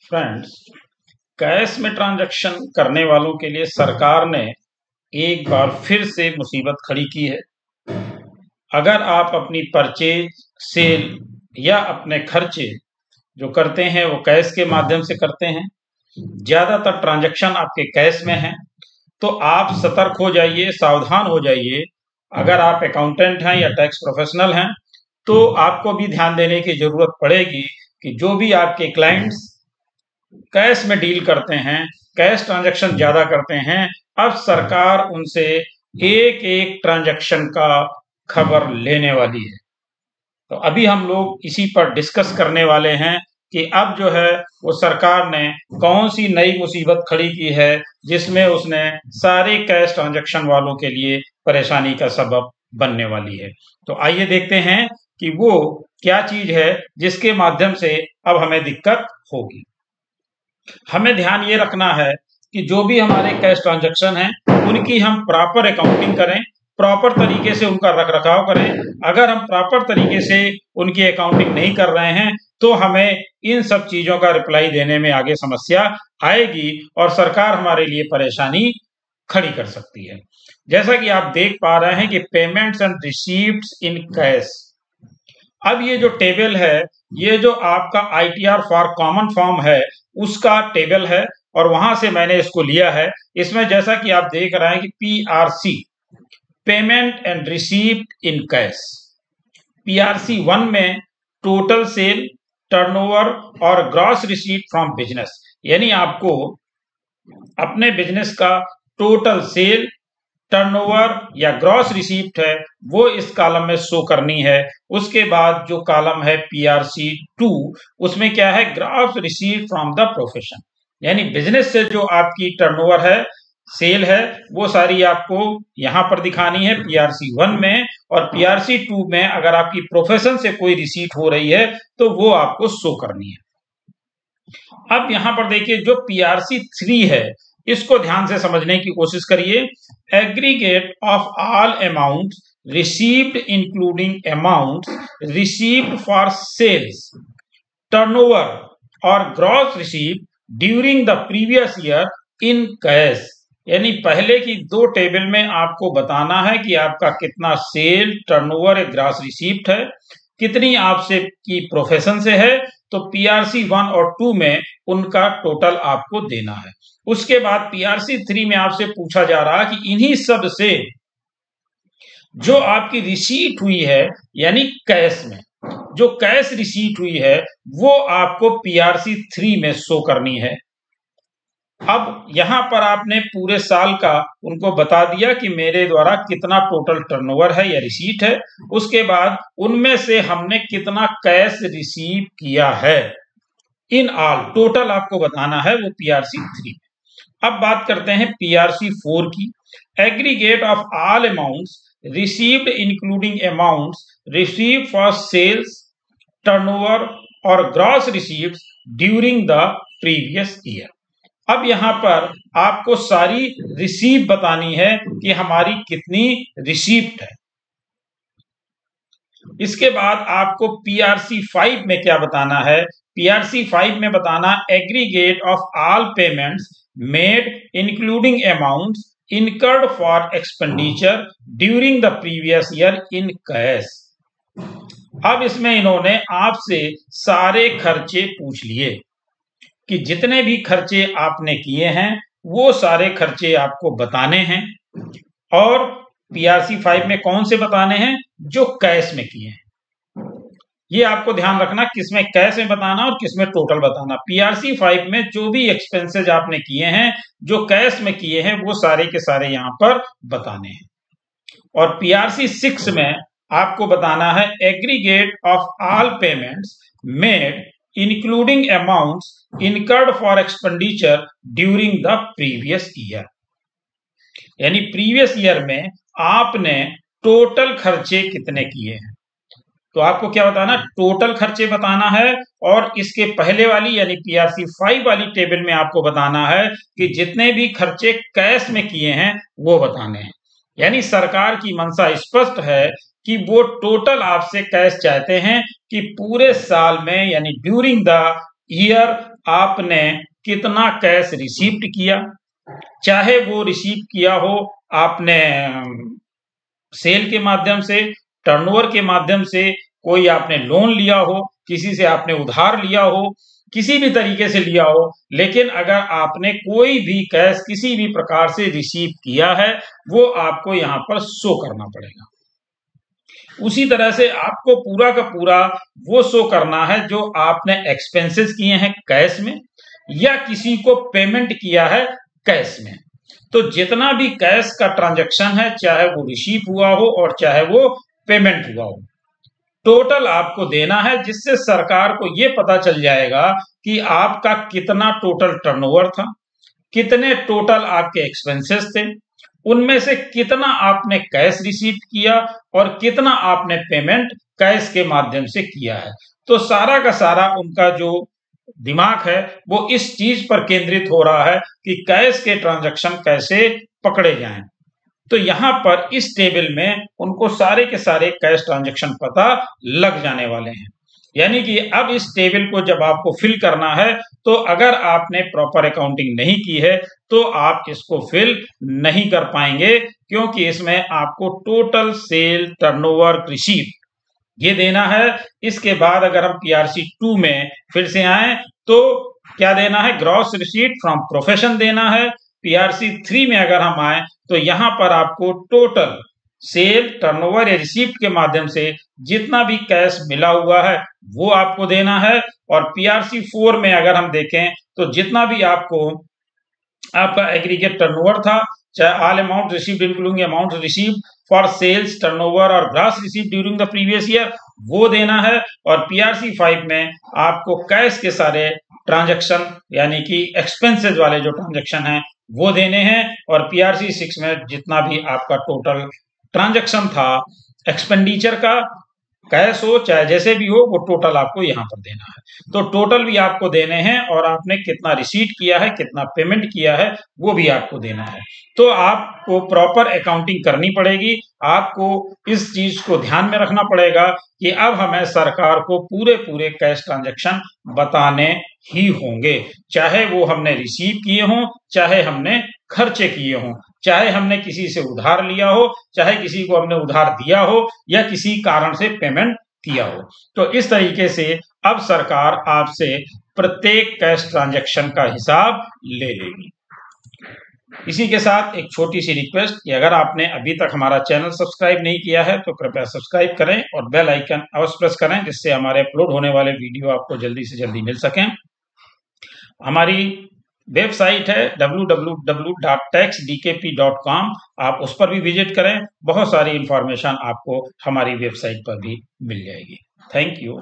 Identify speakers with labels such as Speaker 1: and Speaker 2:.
Speaker 1: Friends, cash में transaction करने वालों के लिए सरकार ने एक बार फिर से मुसीबत खड़ी की है। अगर आप अपनी परचेज, सेल या अपने खर्चे जो करते हैं वो कैश के माध्यम से करते हैं, ज्यादातर ट्रांजैक्शन आपके कैश में हैं, तो आप सतर्क हो जाइए, सावधान हो जाइए। अगर आप अकाउंटेंट हैं या टैक्स प्रोफेशनल हैं तो आपको भी ध्यान देने की जरूरत पड़ेगी कि जो भी आपके क्लाइंट्स कैश में डील करते हैं, कैश ट्रांजैक्शन ज्यादा करते हैं, अब सरकार उनसे एक एक ट्रांजैक्शन का खबर लेने वाली है। तो अभी हम लोग इसी पर डिस्कस करने वाले हैं कि अब जो है वो सरकार ने कौन सी नई मुसीबत खड़ी की है जिसमें उसने सारे कैश ट्रांजैक्शन वालों के लिए परेशानी का सबब बनने वाली है। तो आइए देखते हैं कि वो क्या चीज है जिसके माध्यम से अब हमें दिक्कत होगी। हमें ध्यान ये रखना है कि जो भी हमारे कैश ट्रांजैक्शन हैं उनकी हम प्रॉपर अकाउंटिंग करें, प्रॉपर तरीके से उनका रख रखाव करें। अगर हम प्रॉपर तरीके से उनकी अकाउंटिंग नहीं कर रहे हैं तो हमें इन सब चीजों का रिप्लाई देने में आगे समस्या आएगी और सरकार हमारे लिए परेशानी खड़ी कर सकती है। जैसा कि आप देख पा रहे हैं कि payments and receipts in cash. अब ये जो टेबल है, ये जो आपका ITR फॉर कॉमन फॉर्म है उसका टेबल है और वहां से मैंने इसको लिया है। इसमें जैसा कि आप देख रहे हैं कि PRC, payment and receipt in cash. PRC 1 में टोटल सेल, टर्नओवर और ग्रॉस रिसीट फ्रॉम बिजनेस, यानी आपको अपने बिजनेस का टोटल सेल, टर्नओवर या ग्रॉस रिसीप्ट है वो इस कॉलम में शो करनी है। उसके बाद जो कॉलम है PRC 2, उसमें क्या है, gross receipt from the profession, यानी बिजनेस से जो आपकी टर्नओवर है, सेल है, वो सारी आपको यहां पर दिखानी है PRC 1 में। और PRC 2 में अगर आपकी प्रोफेशन से कोई रिसीट हो रही है तो वो आपको शो करनी है। अब यहां पर देखिए जो PRC 3 है इसको ध्यान से समझने की कोशिश करिए। Aggregate of all amount received including amount received for sales, turnover और gross received during the previous year in cash, यानी पहले की दो टेबल में आपको बताना है कि आपका कितना सेल, टर्नओवर, ग्रॉस रिसीप्ट है, कितनी आपसे की प्रोफेशन से है, तो PRC 1 और 2 में उनका टोटल आपको देना है। उसके बाद PRC 3 में आपसे पूछा जा रहा है कि इन्हीं सब से जो आपकी रिसीट हुई है, यानी कैश में जो कैश रिसीट हुई है वो आपको PRC 3 में शो करनी है। अब यहां पर आपने पूरे साल का उनको बता दिया कि मेरे द्वारा कितना टोटल टर्नओवर है या रिसीट है, उसके बाद उनमें से हमने कितना कैश रिसीव किया है, इन ऑल टोटल आपको बताना है वो PRC 3 में। अब बात करते हैं PRC 4 की। Aggregate of all amounts received including amounts received for sales, turnover और gross receiveds during the previous year. अब यहां पर आपको सारी रिसीव बतानी है कि हमारी कितनी रिसीप्ट है। इसके बाद आपको PRC 5 में क्या बताना है, PRC 5 में बताना aggregate of all payments made including amounts incurred for expenditure during the previous year in cash. अब इसमें इन्होंने आपसे सारे खर्चे पूछ लिए कि जितने भी खर्चे आपने किए हैं वो सारे खर्चे आपको बताने हैं। और PRC 5 में कौन से बताने हैं, जो कैश में किए हैं। ये आपको ध्यान रखना किसमें कैश में बताना और किसमें टोटल बताना। PRC 5 में जो भी एक्सपेंसेस आपने किए हैं जो कैश में किए हैं वो सारे के सारे यहां पर बताने हैं। और PRC 6 में आपको बताना है aggregate of all payments made including amounts incurred for expenditure during the previous year, यानी प्रीवियस ईयर में आपने टोटल खर्चे कितने किए हैं। तो आपको क्या बताना, टोटल खर्चे बताना है। और इसके पहले वाली यानी PRC 5 वाली टेबल में आपको बताना है कि जितने भी खर्चे कैश में किए हैं वो बताने हैं। यानी सरकार की मंशा स्पष्ट है कि वो टोटल आपसे कैश चाहते हैं कि पूरे साल में यानी ड्यूरिंग द ईयर आपने कितना कैश रिसीव्ड किया, चाहे वो रिसीव किया हो आपने सेल के माध्यम से, टर्नओवर के माध्यम से, कोई आपने लोन लिया हो, किसी से आपने उधार लिया हो, किसी भी तरीके से लिया हो, लेकिन अगर आपने कोई भी कैश किसी भी प्रकार से रिसीव किया है वो आपको यहाँ पर शो करना पड़ेगा। उसी तरह से आपको पूरा का पूरा वो शो करना है जो आपने एक्सपेंसेस किए हैं कैश में या किसी को पेमेंट किया है कैश में। तो जितना भी कैश का ट्रांजैक्शन है, चाहे वो रिसीव हुआ हो और चाहे वो पेमेंट हुआ हो, टोटल आपको देना है, जिससे सरकार को ये पता चल जाएगा कि आपका कितना टोटल टर्नओवर था, कितने टोटल आपके एक्सपेंसेस थे, उनमें से कितना आपने कैश रिसीव किया और कितना आपने पेमेंट कैश के माध्यम से किया है। तो सारा का सारा उनका जो दिमाग है वो इस चीज पर केंद्रित हो रहा है कि कैश के ट्रांजैक्शन कैसे पकड़े जाएं। तो यहां पर इस टेबल में उनको सारे के सारे कैश ट्रांजैक्शन पता लग जाने वाले हैं। यानी कि अब इस टेबल को जब आपको फिल करना है तो अगर आपने प्रॉपर अकाउंटिंग नहीं की है तो आप इसको फिल नहीं कर पाएंगे, क्योंकि इसमें आपको टोटल सेल, टर्नओवर, रिसीव ये देना है। इसके बाद अगर हम पीआरसी 2 में फिर से आए तो क्या देना है, ग्रॉस रिसीट फ्रॉम प्रोफेशन देना है। पीआरसी 3 में अगर हम आए तो यहां पर आपको टोटल सेल, टर्नओवर या रिसीप्ट के माध्यम से जितना भी कैश मिला हुआ है वो आपको देना है। और पीआरसी 4 में अगर हम देखें तो जितना भी आपका एग्रीगेट टर्नओवर था, चाहे all amount received including amount received for sales, turnover और gross received during the previous year, वो देना है। और पीआरसी 5 में आपको कैश के सारे ट्रांजैक्शन यानी कि एक्सपेंसेस वाले जो ट्रांजैक्शन हैं वो देने हैं। और पीआरसी 6 में जितना भी आपका टोटल ट्रांजैक्शन था एक्सपेंडिचर का, कैश हो चाहे जैसे भी हो, वो टोटल आपको यहाँ पर देना है। तो टोटल भी आपको देने हैं और आपने कितना रिसीट किया है, कितना पेमेंट किया है वो भी आपको देना है। तो आपको प्रॉपर अकाउंटिंग करनी पड़ेगी। आपको इस चीज को ध्यान में रखना पड़ेगा कि अब हमें सरकार को पूरे कैश ट्रांजैक्शन बताने ही होंगे, चाहे वो हमने रिसीव किए हों, चाहे हमने खर्चे किए हों, चाहे हमने किसी से उधार लिया हो, चाहे किसी को हमने उधार दिया हो या किसी कारण से पेमेंट किया हो। तो इस तरीके से अब सरकार आपसे प्रत्येक कैश ट्रांजैक्शन का हिसाब ले लेगी। इसी के साथ एक छोटी सी रिक्वेस्ट कि अगर आपने अभी तक हमारा चैनल सब्सक्राइब नहीं किया है तो कृपया सब्सक्राइब करें और बेल आइकन अवश्य प्रेस करें, जिससे हमारे अपलोड होने वाले वीडियो आपको जल्दी से जल्दी मिल सकें। हमारी वेबसाइट है www.taxdkp.com, आप उस पर भी विजिट करें, बहुत सारी इंफॉर्मेशन आपको हमारी वेबसाइट पर भी मिल जाएगी। Thank you.